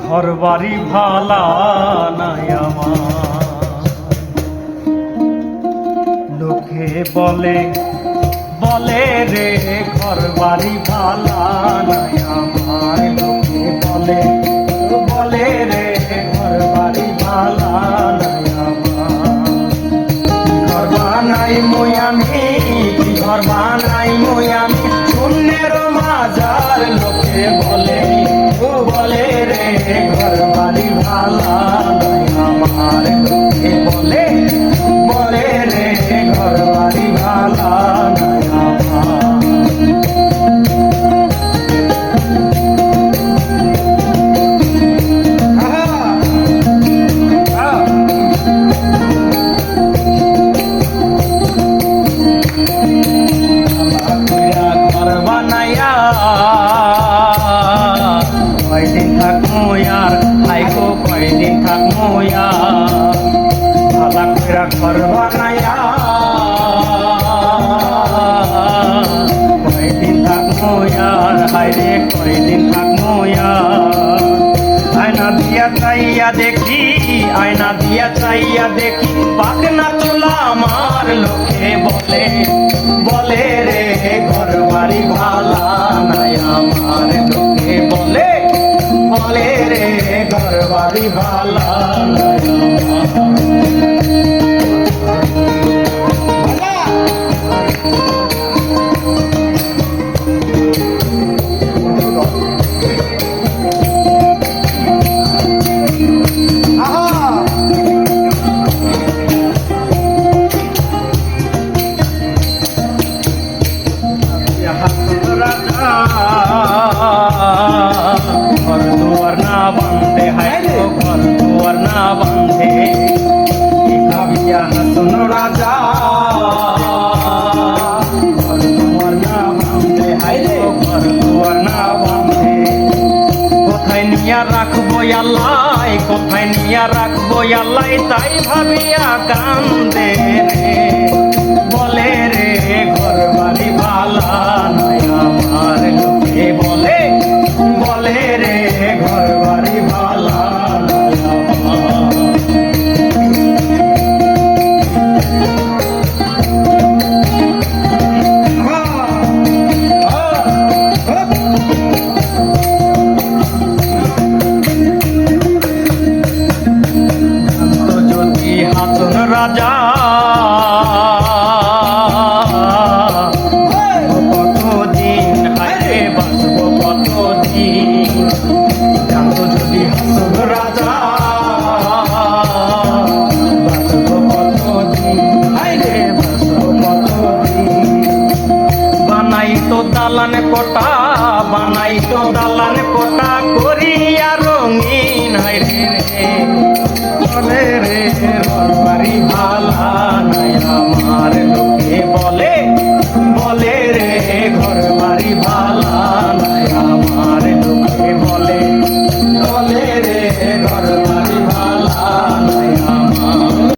ঘর বাড়ি ভালা নাই আমার। লোকে বলে বলে রে ঘর বাড়ি ভালা নাই আমার। লোকে বলে বলে রে ঘর বাড়ি ভালা নাই আমার। ঘর বানাই মই আমি, ঘর বানাই মই আমি শূন্যের মাজার। লোকে বলে বলে রে ঘর বাড়ি ভালা নাই আমার। লোকে বলে বলে রে ঘর বাড়ি ভালা নাই আমার। কয়দিন থাকবো আর আইগো কয়দিন থাকবো আর ভালা কইরা ঘর বানাইয়া। কয়দিন থাকবো আর হাইরে কয়দিন থাকবো আর। আয়না দিয়া চাইয়া দেখি, আয়না দিয়া চাইয়া দেখি পাখনা তোলা আমার। লোকে বলে বলে রে ঘর বাড়ি ভালা নাই আমার। লোকে বলে বলে রে ঘর বাড়ি ভালা নাই আমার। ঘর দুয়ার না বান্ধে হায় ঘর দুয়ার না বান্ধে কাবিয়া হাসন রাজা। ঘর দুয়ার না বান্ধে হায় ঘর দুয়ার না বান্ধে। কোথায় নিয়া রাখবো আল্লাহ, কোথায় নিয়া রাখবো আল্লাহ তাই ভাবিয়া কান্দে রে। বলে রে ঘর বাড়ি ভালা নাই আমার। লোকে বলে বলে রে ঘর বাড়ি ভালা নাই আমার। যদি হাসন রাজা কতদিন হাইরে বাঁচব কতদিন। জানতো যদি হাসন রাজা বাঁচব কতদিন হাইরে বাঁচব কতদিন। বানাই তো দালান কোটা, বানাই তো দালান কোটা করিয়া রঙিন।